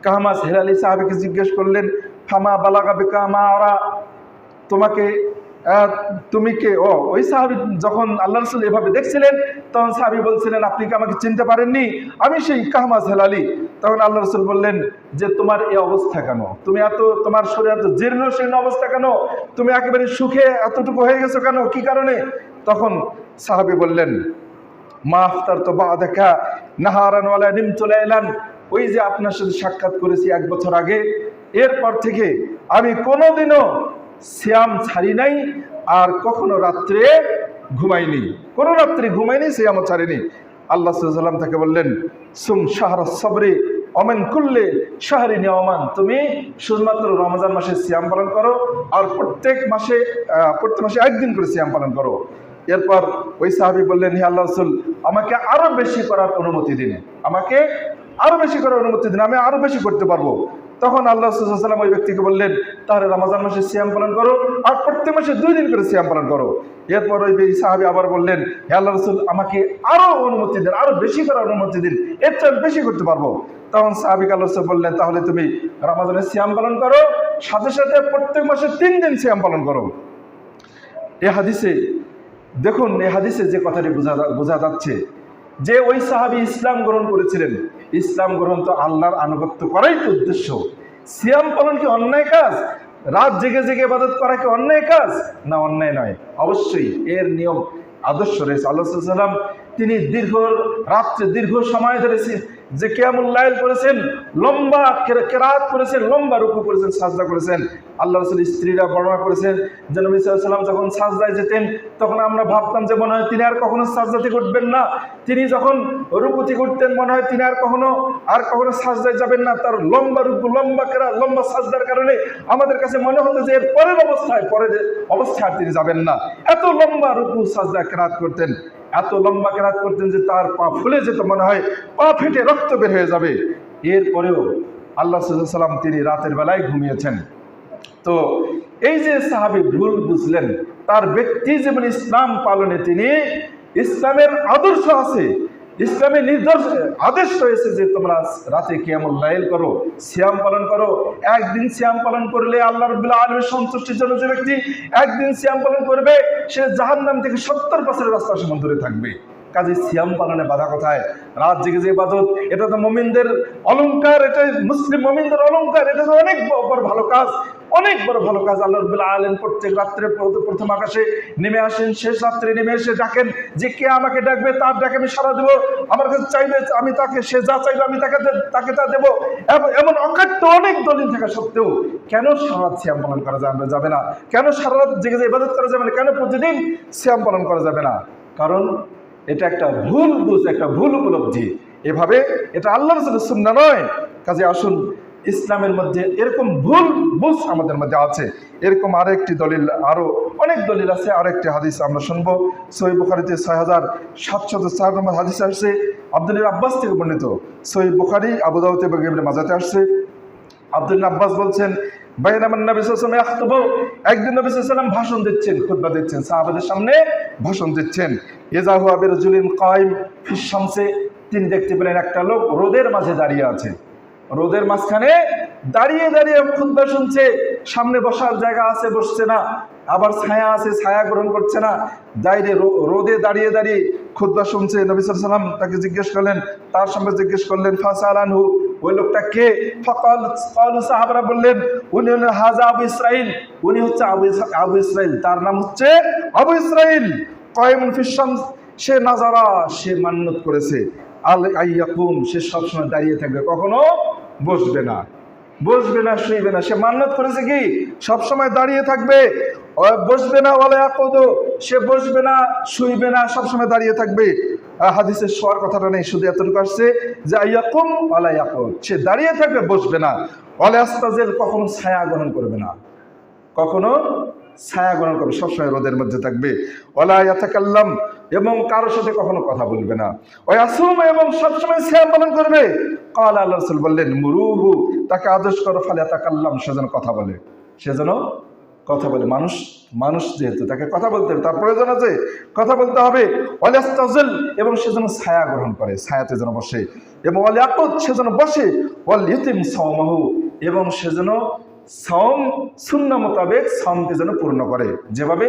কাহমাস হেলালি সাহাবীকে জিজ্ঞেস করলেন, ফামা বালাগা বিকা মা আরা, তোমাকে তুমি কে? ওই সাহাবী যখন আল্লাহ রাসূল এভাবে দেখছিলেন, তখন সাহাবী বলছিলেন, আপনি কি আমাকে চিনতে পারেননি? আমি সেই কাহমাস হেলালি। তখন আল্লাহ রাসূল বললেন যে, তোমার এই অবস্থা কেন? তুমি তোমার শরীর এত জীর্ণ শীর্ণ অবস্থা কেন? তুমি একেবারে সুখে এতটুকু হয়ে গেছো কেন? কি কারণে? তখন সাহাবী বললেন, মা আফতার তো বাদাকা নাহারান ওয়ালা নিমতু লাইলান, ওই যে আপনার সাথে সাক্ষাৎ করেছি 1 বছর আগে, এরপর থেকে আমি কোনোদিনও সিয়াম ছাড়ি নাই, আর কখনো রাত্রে ঘুমাইনি, কোনো রাত্রে ঘুমাইনি, সিয়ামও ছাড়িনি। আল্লাহ সাল্লাল্লাহু আলাইহি ওয়াসাল্লাম তাকে বললেন, সুম শাহরাস সাবরি অমেন কুল্লে শাহরি নিয়মান, তুমি শুধুমাত্র রমজান মাসে সিয়াম পালন করো, আর প্রত্যেক মাসে 1 দিন করে সিয়াম পালন করো। এরপর ওই সাহাবী বললেন, হে আল্লাহ রাসূল, আমাকে আরো বেশি করার অনুমতি দিন, আমাকে আরো বেশি করার অনুমতি দিন, আমি আরো বেশি করতে পারবো। তখন আল্লাহ রাসূল সাল্লাল্লাহু আলাইহি ওয়াসাল্লাম ওই ব্যক্তিকে বললেন, তাহলে রমজান মাসে সিয়াম পালন করো, আর প্রত্যেক মাসে 2 দিন করে সিয়াম পালন করো। এরপর ওই সাহাবী আবার বললেন, হে আল্লাহ রাসূল, আমাকে আরো অনুমতি দিন, আরো বেশি করার অনুমতি দিন, এর চেয়ে বেশি করতে পারবো। তখন সাহাবীকে আল্লাহ রাসূল বললেন, তাহলে তুমি রমজানের সিয়াম পালন করো, সাথে সাথে প্রত্যেক মাসে 3 দিন সিয়াম পালন করো। এই হাদিসে দেখুন, এই হাদিসে যে কথাটি বোঝা যাচ্ছে যে ওই সাহাবী ইসলাম গ্রহণ করেছিলেন। ইসলাম গ্রহণ তো আল্লাহর আনুগত্য করাই তো উদ্দেশ্য। সিয়াম পালন কি অন্যায় কাজ? রাত জেগে জেগে ইবাদত করা কি অন্যায় কাজ? না, অন্যায় নয়, অবশ্যই এর নিয়ম আদর্শ রয়েছে। আল্লাহ সাল্লাল্লাহু আলাইহি ওয়াসাল্লাম তিনি দীর্ঘ রাত্রে দীর্ঘ সময় ধরে যে কিয়ামুল লাইল করেছেন, লম্বা কেরাত করেছেন, লম্বা রুকু করেছেন, সাজদা করেছেন। আল্লাহ রাসূল স্ত্রীরা বর্ণনা করেছেন যে নবী সাল্লাল্লাহু আলাইহি ওয়াসাল্লাম যখন সাজদায় যেতেন, তখন আমরা ভাবতাম যে মনে হয় তিনি আর কখনো সাজদা থেকে উঠবেন না। তিনি যখন রুকু থেকে উঠতেন, মনে হয় তিনি আর কখনো সাজদায় যাবেন না। তার লম্বা রুকু, লম্বা কেরাত, লম্বা সাজদার কারণে আমাদের কাছে মনে হতো যে এর পরের অবস্থায় আর তিনি যাবেন না। এত লম্বা রুকু, সাজদা, কেরাত করতেন, এত লম্বা কেরাত করতেন যে তার পা ফুলে যেত, মনে হয় পা ফেটে রক্ত বের হয়ে যাবে। এরপরেও আল্লাহ সাল্লাল্লাহু আলাইহি ওয়াসাল্লাম তিনি রাতের বেলায় ঘুমিয়েছেন। তো এই যে সাহাবী ভুল বুঝলেন, তার ব্যক্তি জীবন ইসলাম পালনে তিনি ইসলামের আদর্শ আছে, ইসলামের আদেশ রয়েছে যে তোমরা রাতে কিয়ামুল লাইল করো, সিয়াম পালন করো। 1 দিন সিয়াম পালন করলে আল্লাহ রাব্বুল আলামিনের সন্তুষ্টির জন্য যে ব্যক্তি 1 দিন সিয়াম পালন করবে, সে জাহান্নাম থেকে 70 বছরের রাস্তা সমান দূরে থাকবে। কাজে সিয়াম পালনে বাধা কোথায়? রাত জেগে যে ইবাদত, এটা তো মুমিনদের অলংকার, এটা মুসলিম মুমিনদের অলংকার, এটা তো অনেক বড় ভালো কাজ, অনেক বড় ভালো কাজ। আল্লাহ রাব্বুল আলামিন প্রত্যেক রাত্রে প্রথম আকাশে নেমে আসেন, শেষ রাত্রে নেমে এসে ডাকেন যে কে আমাকে ডাকবে, তার ডাকে আমি সাড়া দেবো, আমার কাছে চাইবে আমি তাকে, সে যা চাইবে আমি তাকে তা দেবো। এমন অকাট্য অনেক দলিল থাকা সত্ত্বেও কেন সারা রাত সিয়াম পালন করা যাবে না? কেন সারা রাত জেগে যে ইবাদত করা যাবে না? কেন প্রতিদিন সিয়াম পালন করা যাবে না? কারণ এটা একটা ভুল বুঝ, একটা ভুল উপলব্ধি। এভাবে এটা আল্লাহর রাসূলের সুন্নাহ নয়। কাজে আসুন, ইসলামের মধ্যে এরকম ভুল বুঝ আমাদের মধ্যে আছে। এরকম আরেকটি দলিল, আরো অনেক দলিল আছে। আরেকটি হাদিস আমরা শুনবো। সহিহ বুখারীতে 6704 নম্বর হাদিস আসছে, আব্দুল্লাহ আব্বাস থেকে বর্ণিত। সহিহ বুখারী, আবু দাউদ এবং ইবনে মাজাতে আসছে। আব্দুল্লাহ আব্বাস বলছেন, বাইনামান নবী সাল্লাল্লাহু আলাইহি ওয়াসাল্লাম একদিন নবী সাল্লাল্লাহু আলাইহি ওয়াসাল্লাম ভাষণ দিচ্ছেন, খুতবা দিচ্ছেন, সাহাবাদের সামনে ভাষণ দিচ্ছেন। ইযা হুয়া বিরাজুলিন কায়িম ফিশ শামসে, তিনি দেখতে পেলেন একটা লোক রোদের মাঝে দাঁড়িয়ে আছে, রোদের মাঝখানে দাঁড়িয়ে দাঁড়িয়ে খুতবা শুনছে। সামনে বসার জায়গা আছে, বসছে না, আবার ছায়া আছে, ছায়া গ্রহণ করছে না, রোদে দাঁড়িয়ে দাঁড়িয়ে খুতবা শুনছে। নবী সাল্লাল্লাহু আলাইহি ওয়াসাল্লাম তাকে জিজ্ঞেস করলেন, তার সামনে জিজ্ঞেস করলেন, ফাসালানহু, ওই লোকটা কে? ফাকালু, সাহাবারা বললেন, উনি হলেন হাজা আবু ইসরাইল, উনি হচ্ছে আবু ইসরাইল, তার নাম হচ্ছে আবু ইসরাইল। কায়িমুন ফিশ শামস, সে নাজারা, সে মান্নত করেছে, আল আইয়াকুম, সে সবসময় দাঁড়িয়ে থাকবে, কখনো বসবে না, শুইবে না। সে মান্নত করেছে কি সবসময় দাঁড়িয়ে থাকবে, বসবে না। ওয়ালা ইয়াকুদু, সে বসবে না, শুইবে না, সবসময় দাঁড়িয়ে থাকবে। হাদিসের শোয়ার কথাটা নেই, শুধু এতটুকু আসছে যে আইয়াকুম ওয়ালা ইয়াকুদ, সে দাঁড়িয়ে থাকবে, বসবে না। ওয়ালা ইয়াস্তাজিল, কখনো ছায়া গ্রহণ করবে না, কখনো ছায়া গ্রহণ করবে, সবসময় রোদের মধ্যে থাকবে। ওয়ালা ইয়াতাকাল্লাম, এবং কারোর সাথে কখনো কথা বলবে না। ওই আসুম এবং সবসময় সিয়াম পালন করবে। কাল আল্লাহ রাসূল বললেন মুরুহু, তাকে আদেশ করো ফালে তাকাল্লাম, সে যেন কথা বলে, সে যেন কথা বলে। মানুষ মানুষ যেহেতু তাকে কথা বলতে হবে, তার প্রয়োজন আছে, কথা বলতে হবে। ওয়ালিয়াস্তাজিল, এবং সে যেন ছায়া গ্রহণ করে, ছায়াতে যেন বসে। এবং ওয়ালিয়াকুত, সে যেন বসে। ওয়ালিয়ুতিম সাওমাহু, এবং সে যেন সাওম সুন্নাহ মোতাবেক সাওমকে যেন পূর্ণ করে, যেভাবে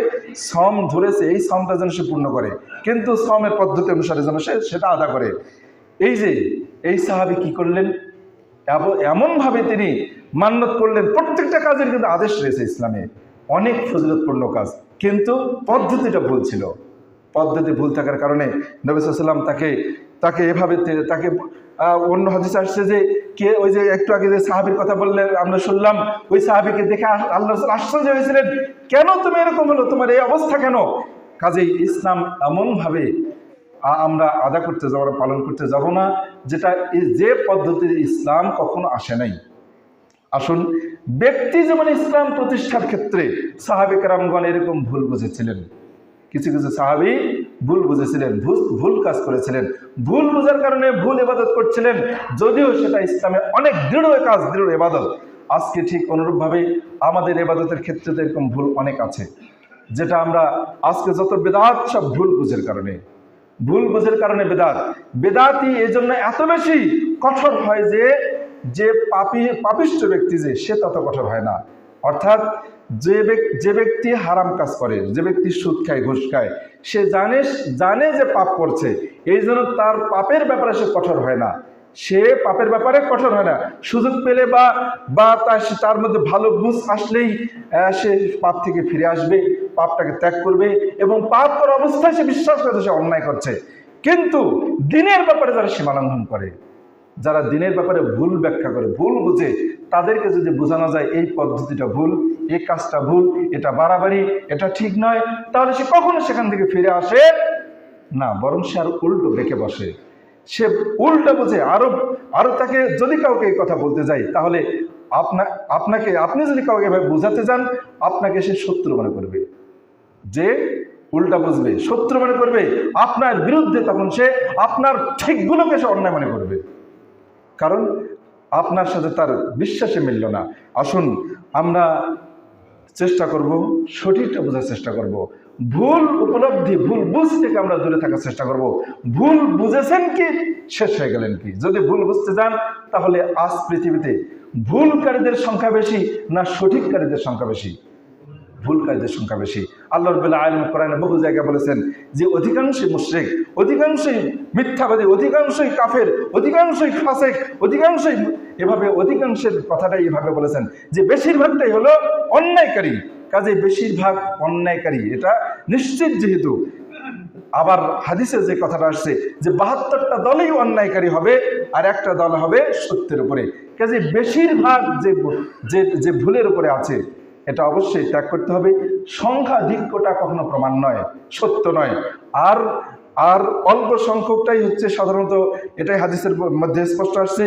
সাওম ধরেছে এই সাওমটা যেন সে পূর্ণ করে, কিন্তু সাওমের পদ্ধতি অনুসারে যেন সে সেটা আদা করে। এই যে এই সাহাবী কি করলেন, এমনভাবে তিনি মান্নত করলেন। প্রত্যেকটা কাজের কিন্তু আদেশ রয়েছে ইসলামে, অনেক ফজিলতপূর্ণ কাজ, কিন্তু পদ্ধতিটা ভুল ছিল। পদ্ধতি ভুল থাকার কারণে নবী সাল্লাল্লাহু আলাইহি ওয়াসাল্লাম তাকে এভাবে তাকে অন্য হাদিসে আসছে যে কে ওই যে একটু আগে যে সাহাবীর কথা বললেন আমরা শুনলাম, ওই সাহাবীকে দেখে আল্লাহ রাসূল আশ্চর্য হয়েছিলেন, কেন তুমি এরকম হলো, তোমার এই অবস্থা কেন? কাজেই ইসলাম এমনভাবে আমরা আদা করতে যাবো, পালন করতে যাব না যেটা যে পদ্ধতির ইসলাম কখনো আসে নাই। আসুন, ব্যক্তি যেমন ইসলাম প্রতিষ্ঠার ক্ষেত্রে সাহাবী কেরামগণ এরকম ভুল বুঝেছিলেন, কিছু কিছু সাহাবী ভুল বুঝেছিলেন, ভুল কাজ করেছিলেন, ভুল বোঝার কারণে ভুল ইবাদত করছিলেন, যদিও সেটা ইসলামে অনেক দৃঢ় কাজ, দৃঢ় ইবাদত। আজকে ঠিক অনুরূপভাবে আমাদের ইবাদতের ক্ষেত্রে তো এরকম ভুল অনেক আছে, যেটা আমরা আজকে যত বেদাত, সব ভুল বুঝের কারণে, ভুল বুঝের কারণে বেদাতই এই জন্য এত বেশি কঠোর হয় যে পাপিষ্ঠ ব্যক্তি যে সে তত কঠোর হয় না। অর্থাৎ যে ব্যক্তি হারাম কাজ করে, যে ব্যক্তি সুদ খায়, ঘুষ খায়, সে জানে যে পাপ করছে, এই জন্য তার পাপের ব্যাপারে সে কঠোর হয় না, সে পাপের ব্যাপারে কঠোর হয় না। সুযোগ পেলে বা তার মধ্যে ভালো বুঝ আসলেই সে পাপ থেকে ফিরে আসবে, পাপটাকে ত্যাগ করবে, এবং পাপ করার অবস্থায় সে বিশ্বাস করে সে অন্যায় করছে। কিন্তু দিনের ব্যাপারে যারা সীমা লঙ্ঘন করে, যারা দিনের ব্যাপারে ভুল ব্যাখ্যা করে, ভুল বুঝে, তাদেরকে যদি বোঝানো যায় এই পদ্ধতিটা ভুল, এই কাজটা ভুল, এটা বাড়াবাড়ি, এটা ঠিক নয়, তাহলে সে কখনো সেখান থেকে ফিরে আসে না, বরং সে আরো উল্টো বেঁকে বসে, সে উল্টা বুঝে আরো তাকে যদি কাউকে এই কথা বলতে যাই, তাহলে আপনি যদি কাউকে এভাবে বোঝাতে যান, আপনাকে সে শত্রু মনে করবে, যে উল্টা বুঝবে, শত্রু মনে করবে আপনার বিরুদ্ধে, তখন সে আপনার ঠিকগুলোকে সে অন্যায় মনে করবে, কারণ আপনার সাথে তার বিশ্বাসে মিলল না। আসুন, আমরা চেষ্টা করব সঠিকটা বোঝার চেষ্টা করব, ভুল উপলব্ধি, ভুল বুঝ থেকে আমরা দূরে থাকার চেষ্টা করব। ভুল বুঝেছেন কি, শেষ হয়ে গেলেন কি? যদি ভুল বুঝতে যান, তাহলে আজ পৃথিবীতে ভুলকারীদের সংখ্যা বেশি না সঠিককারীদের সংখ্যা বেশি? ভুলকারীদের সংখ্যা বেশি। আল্লাহ রাব্বুল আলামিন কোরআনে বহু জায়গায় বলেছেন যে অধিকাংশই মুশরিক, অধিকাংশই মিথ্যাবাদী, অধিকাংশই কাফের, অধিকাংশই ফাসিক, অধিকাংশই এভাবে, অধিকাংশের কথাটাই এভাবে বলেছেন যে বেশিরভাগটাই হলো অন্যায়কারী। কাজে বেশিরভাগ অন্যায়কারী এটা নিশ্চিত। যেহেতু আবার হাদিসে যে কথাটা আসছে যে ৭২টা দলই অন্যায়কারী হবে আর একটা দল হবে সত্যের উপরে, কাজে বেশিরভাগ যে ভুলের উপরে আছে এটা অবশ্যই ত্যাগ করতে হবে। সংখ্যাধিক্যটা কখনো প্রমাণ নয়, সত্য নয়। আর অল্প সংখ্যকটাই হচ্ছে সাধারণত, এটাই হাদিসের মধ্যে স্পষ্ট আসছে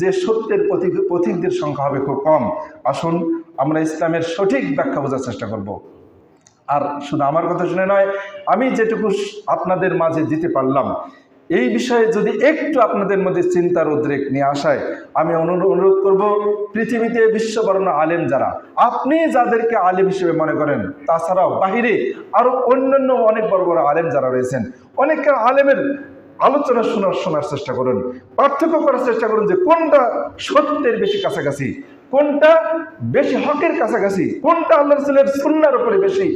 যে সত্যের পথিকদের সংখ্যা হবে খুব কম। আসুন, আমরা ইসলামের সঠিক ব্যাখ্যা বোঝার চেষ্টা করব। আর শুধু আমার কথা শুনে নয়, আমি যেটুকু আপনাদের মাঝে দিতে পারলাম, এই বিষয়ে যদি একটু আপনাদের মধ্যে চিন্তার উদ্রেক নিয়ে আসায়, আমি অনুরোধ করব, পৃথিবীতে বিশ্ববরণ্য আলেম যারা, আপনি যাদেরকে আলেম হিসেবে মনে করেন, তাছাড়াও বাহিরে আরো অন্যান্য অনেক বড় বড় আলেম যারা রয়েছেন, অনেক আলেমের আলোচনা শোনার চেষ্টা করুন, পার্থক্য করার চেষ্টা করুন যে কোনটা সত্যের বেশি কাছাকাছি, কোনটা বেশি হকের কাছাকাছি, কোনটা আল্লাহ রাসূলের সুন্নাহর উপরে বেশি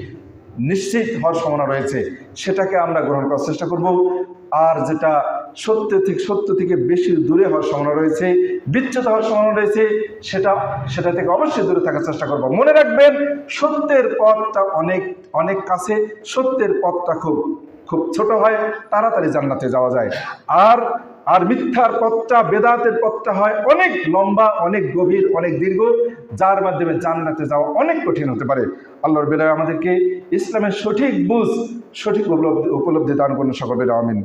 নিশ্চিত হওয়ার সম্ভাবনা রয়েছে, সেটাকে আমরা গ্রহণ করার চেষ্টা করব। আর যেটা সত্য থেকে বেশি দূরে হওয়ার সম্ভাবনা রয়েছে, বিচ্যুত হওয়ার সম্ভাবনা রয়েছে, সেটা থেকে অবশ্যই দূরে থাকার চেষ্টা করব। মনে রাখবেন, সত্যের পথটা অনেক অনেক কাছে, সত্যের পথটা খুব ছোট হয়, তাড়াতাড়ি জান্নাতে যাওয়া যায়। আর মিথ্যার পথটা, বেদাতের পথটা হয় অনেক লম্বা, অনেক গভীর, অনেক দীর্ঘ, যার মাধ্যমে জান্নাতে যাওয়া অনেক কঠিন হতে পারে। আল্লাহর বেলায় আমাদেরকে ইসলামের সঠিক বুঝ, সঠিক উপলব্ধি দান করুন সকলের। আমিন।